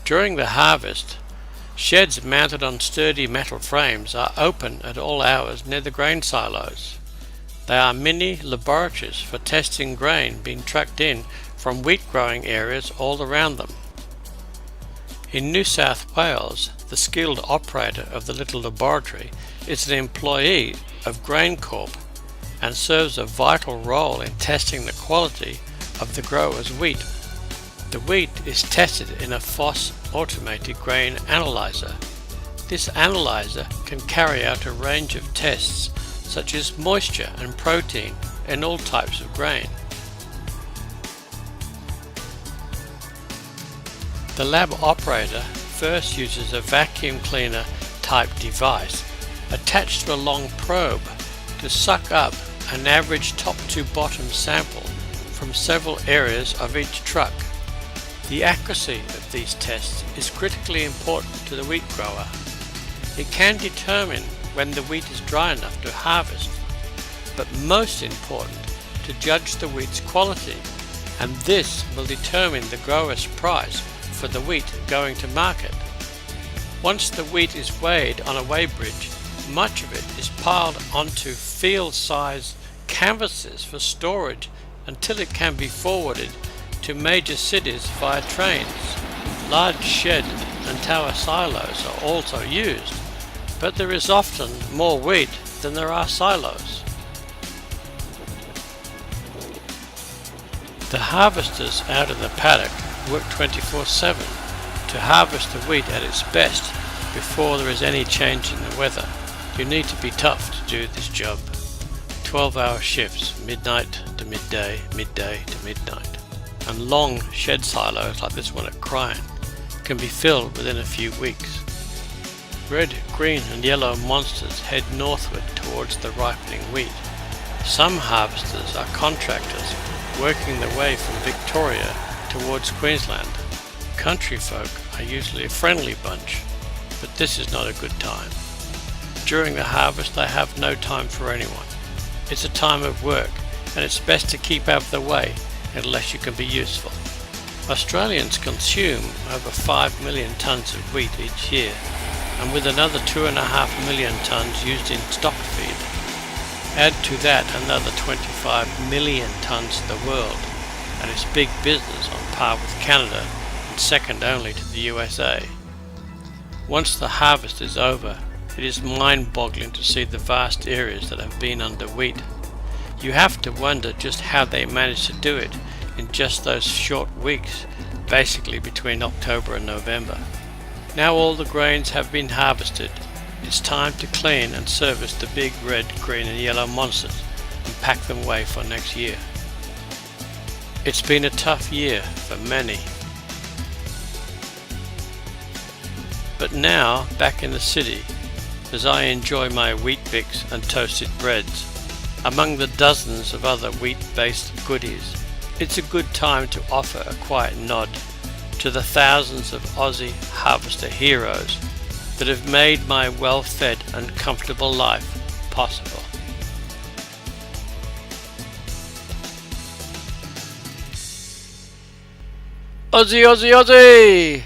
During the harvest, sheds mounted on sturdy metal frames are open at all hours near the grain silos. They are mini laboratories for testing grain being trucked in from wheat growing areas all around them. In New South Wales, the skilled operator of the little laboratory is an employee of GrainCorp and serves a vital role in testing the quality of the grower's wheat. The wheat is tested in a FOSS automated grain analyzer. This analyzer can carry out a range of tests such as moisture and protein in all types of grain. The lab operator first uses a vacuum cleaner type device attached to a long probe to suck up an average top to bottom sample from several areas of each truck. The accuracy of these tests is critically important to the wheat grower. It can determine when the wheat is dry enough to harvest, but most important, to judge the wheat's quality, and this will determine the grower's price for the wheat going to market. Once the wheat is weighed on a weigh bridge, much of it is piled onto field-size canvases for storage until it can be forwarded to major cities via trains. Large shed and tower silos are also used, but there is often more wheat than there are silos. The harvesters out in the paddock work 24/7 to harvest the wheat at its best before there is any change in the weather. You need to be tough to do this job. 12-hour shifts, midnight to midday, midday to midnight. And long shed silos like this one at Cryan can be filled within a few weeks. Red, green and yellow monsters head northward towards the ripening wheat. Some harvesters are contractors working their way from Victoria towards Queensland. Country folk are usually a friendly bunch, but this is not a good time. During the harvest they have no time for anyone. It's a time of work, and it's best to keep out of the way unless you can be useful. Australians consume over 5 million tonnes of wheat each year, and with another 2.5 million tonnes used in stock feed. Add to that another 25 million tonnes to the world, and it's big business on par with Canada and second only to the USA. Once the harvest is over, it is mind-boggling to see the vast areas that have been under wheat. You have to wonder just how they managed to do it in just those short weeks, basically between October and November. Now all the grains have been harvested. It's time to clean and service the big red, green and yellow monsters and pack them away for next year. It's been a tough year for many. But now, back in the city, as I enjoy my Weet Bix and toasted breads, among the dozens of other wheat-based goodies, it's a good time to offer a quiet nod to the thousands of Aussie harvester heroes that have made my well-fed and comfortable life possible. Aussie, Aussie, Aussie!